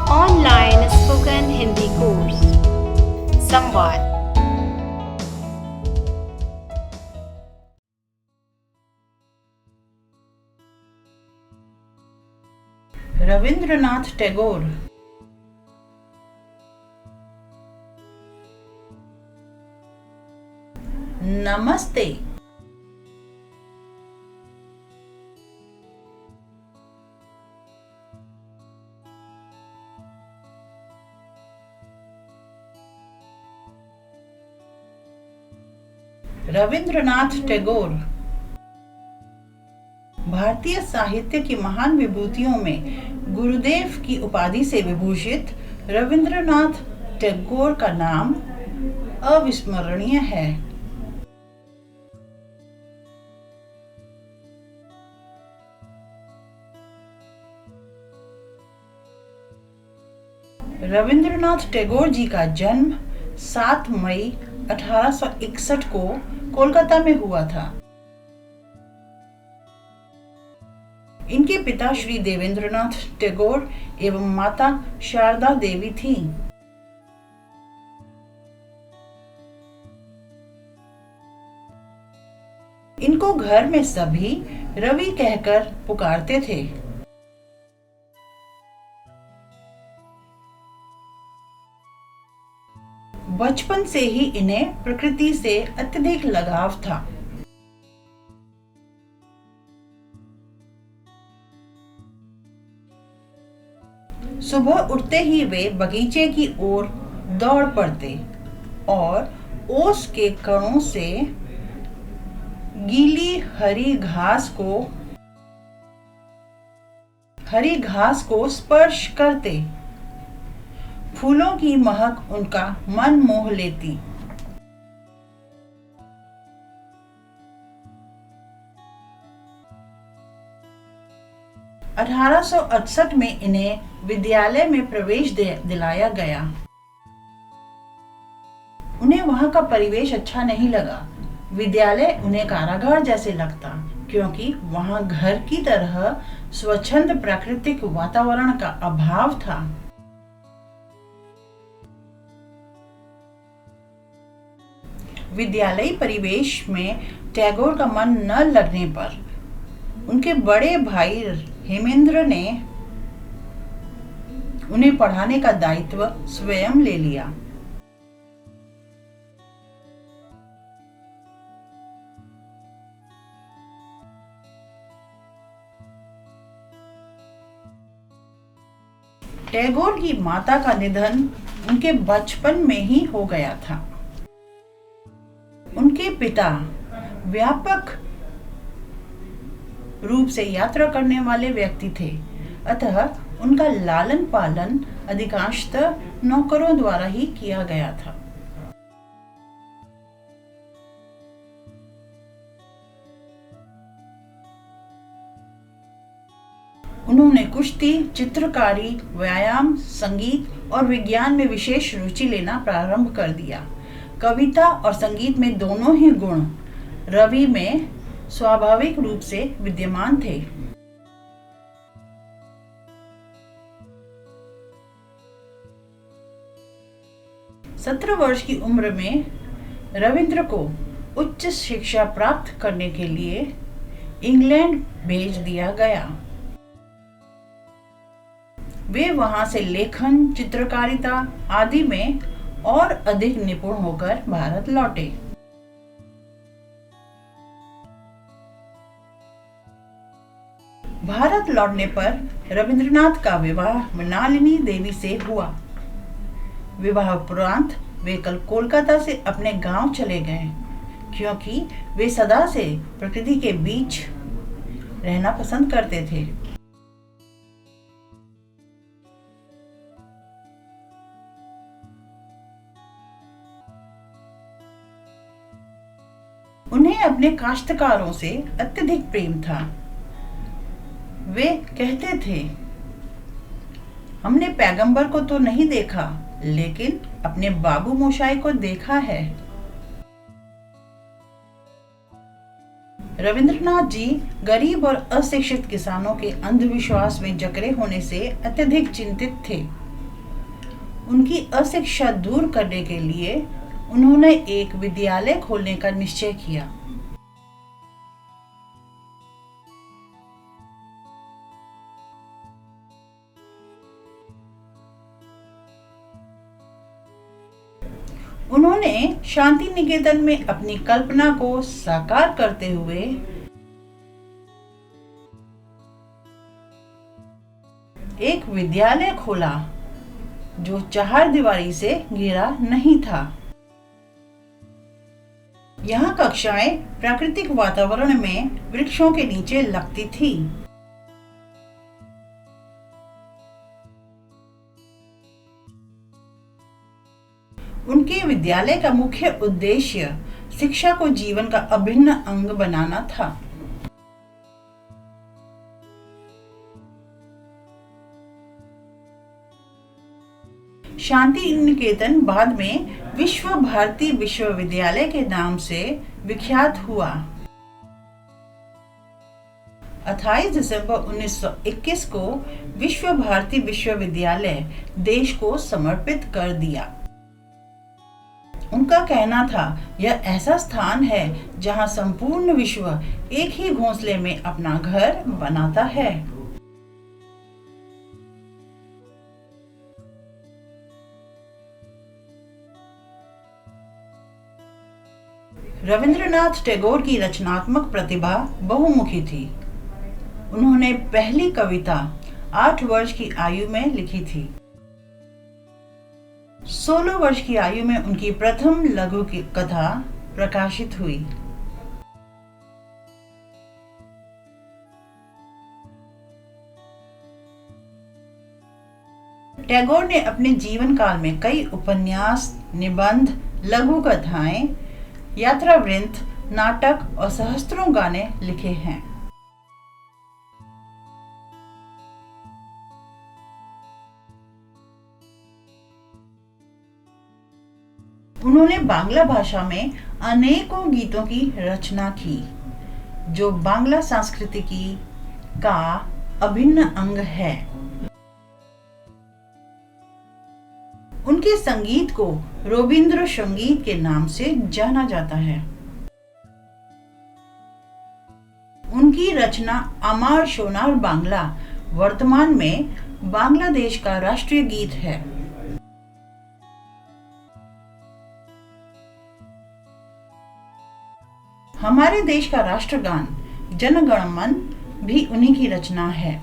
Online spoken Hindi course संवाद। रविंद्रनाथ टैगोर। नमस्ते। रविंद्रनाथ टैगोर भारतीय साहित्य की महान विभूतियों में गुरुदेव की उपाधि से विभूषित रविंद्रनाथ टैगोर का नाम अविस्मरणीय है। रविंद्रनाथ टैगोर जी का जन्म 7 मई 1861 को कोलकाता में हुआ था। इनके पिता श्री देवेंद्रनाथ टैगोर एवं माता शारदा देवी थीं। इनको घर में सभी रवि कहकर पुकारते थे। बचपन से ही इन्हें प्रकृति से अत्यधिक लगाव था। सुबह उठते ही वे बगीचे की ओर दौड़ पड़ते और ओस के कणों से गीली हरी घास को स्पर्श करते। फूलों की महक उनका मन मोह लेती। (1868) में इन्हें विद्यालय में प्रवेश दिलाया गया। उन्हें वहां का परिवेश अच्छा नहीं लगा। विद्यालय उन्हें कारागार जैसे लगता, क्योंकि वहां घर की तरह स्वच्छंद प्राकृतिक वातावरण का अभाव था। विद्यालयी परिवेश में टैगोर का मन न लगने पर उनके बड़े भाई हेमेंद्र ने उन्हें पढ़ाने का दायित्व स्वयं ले लिया। टैगोर की माता का निधन उनके बचपन में ही हो गया था। उनके पिता व्यापक रूप से यात्रा करने वाले व्यक्ति थे, अतः उनका लालन पालन अधिकांशतः नौकरों द्वारा ही किया गया था। उन्होंने कुश्ती, चित्रकारी, व्यायाम, संगीत और विज्ञान में विशेष रुचि लेना प्रारंभ कर दिया। कविता और संगीत में दोनों ही गुण रवि में स्वाभाविक रूप से विद्यमान थे। सत्रह वर्ष की उम्र में रविंद्र को उच्च शिक्षा प्राप्त करने के लिए इंग्लैंड भेज दिया गया। वे वहां से लेखन, चित्रकारिता आदि में और अधिक निपुण होकर भारत लौटे। भारत लौटने पर रविंद्रनाथ का विवाह मृणालिनी देवी से हुआ। विवाह उपरांत वे कोलकाता से अपने गांव चले गए, क्योंकि वे सदा से प्रकृति के बीच रहना पसंद करते थे। उन्हें अपने काश्तकारों से अत्यधिक प्रेम था। वे कहते थे, हमने पैगंबर को तो नहीं देखा, लेकिन अपने बाबू मोशाई को देखा है। रविंद्रनाथ जी गरीब और अशिक्षित किसानों के अंधविश्वास में जकड़े होने से अत्यधिक चिंतित थे। उनकी अशिक्षा दूर करने के लिए उन्होंने एक विद्यालय खोलने का निश्चय किया। उन्होंने शांति निकेतन में अपनी कल्पना को साकार करते हुए एक विद्यालय खोला जो चारदीवारी से घिरा नहीं था। यहाँ कक्षाएं प्राकृतिक वातावरण में वृक्षों के नीचे लगती थी। उनके विद्यालय का मुख्य उद्देश्य शिक्षा को जीवन का अभिन्न अंग बनाना था। शांति निकेतन बाद में विश्व भारती विश्वविद्यालय के नाम से विख्यात हुआ। 28 दिसंबर 1921 को विश्व भारती विश्वविद्यालय देश को समर्पित कर दिया। उनका कहना था, यह ऐसा स्थान है जहां संपूर्ण विश्व एक ही घोंसले में अपना घर बनाता है। रविंद्रनाथ टैगोर की रचनात्मक प्रतिभा बहुमुखी थी। उन्होंने पहली कविता 8 वर्ष की आयु में लिखी थी। 16 वर्ष की आयु में उनकी प्रथम लघु की कथा प्रकाशित हुई। टैगोर ने अपने जीवन काल में कई उपन्यास, निबंध, लघु कथाएं, यात्रा वृत्त, नाटक और सहस्त्रों गाने लिखे हैं। उन्होंने बांग्ला भाषा में अनेकों गीतों की रचना की, जो बांग्ला संस्कृति का अभिन्न अंग है। उनके संगीत को रविंद्र संगीत के नाम से जाना जाता है। उनकी रचना अमार सोनार बांग्ला वर्तमान में बांग्लादेश का राष्ट्रीय गीत है। हमारे देश का राष्ट्रगान जन गण मन भी उन्हीं की रचना है।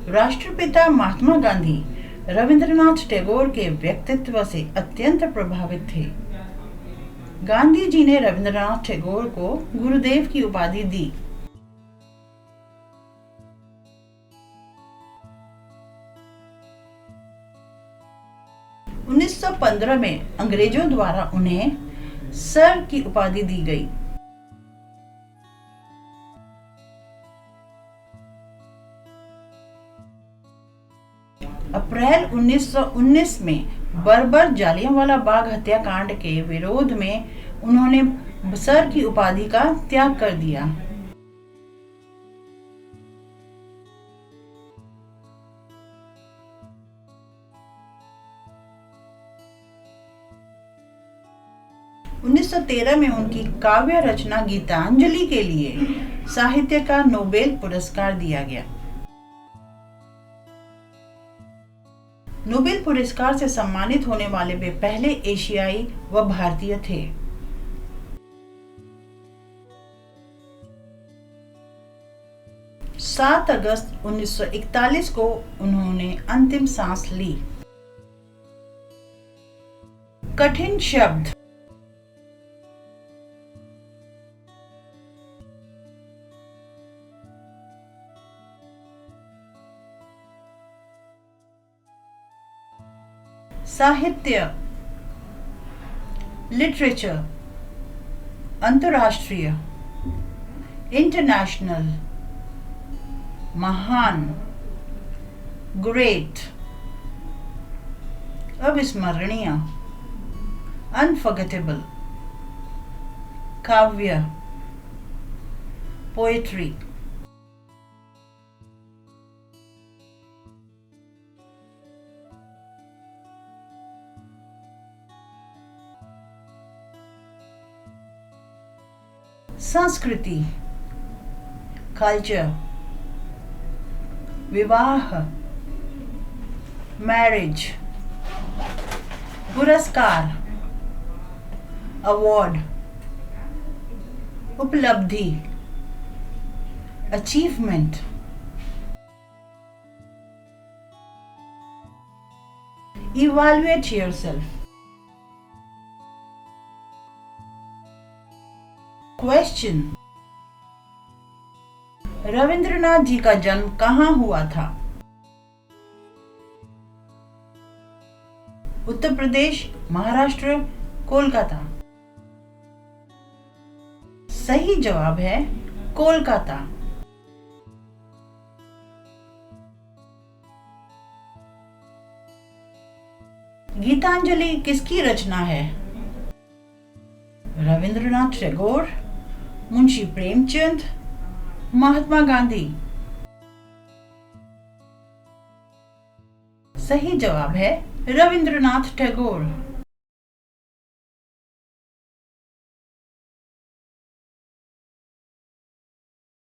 राष्ट्रपिता महात्मा गांधी रविंद्रनाथ टैगोर के व्यक्तित्व से अत्यंत प्रभावित थे। गांधी जी ने रविंद्रनाथ टैगोर को गुरुदेव की उपाधि दी। 1915 में अंग्रेजों द्वारा उन्हें सर की उपाधि दी गई। अप्रैल 1919 में बर्बर जालियांवाला बाग हत्याकांड के विरोध में उन्होंने सर की उपाधि का त्याग कर दिया। उन्नीस 1913 में उनकी काव्य रचना गीतांजलि के लिए साहित्य का नोबेल पुरस्कार दिया गया। नोबेल पुरस्कार से सम्मानित होने वाले वे पहले एशियाई व भारतीय थे। सात अगस्त 1941 को उन्होंने अंतिम सांस ली। कठिन शब्द साहित्य, लिटरेचर, अंतर्राष्ट्रीय, इंटरनेशनल, महान, ग्रेट, अविस्मरणीय, अनफॉरगेटेबल, काव्य, पोएट्री। संस्कृति, कल्चर, विवाह, मैरिज, पुरस्कार, अवार्ड, उपलब्धि, achievement. Evaluate yourself. Question, Rabindranath ji का जन्म कहाँ हुआ था? उत्तर प्रदेश, महाराष्ट्र, कोलकाता। सही जवाब है कोलकाता। गीतांजलि किसकी रचना है? रविंद्रनाथ टैगोर, मुंशी प्रेमचंद, महात्मा गांधी। सही जवाब है रविंद्रनाथ टैगोर।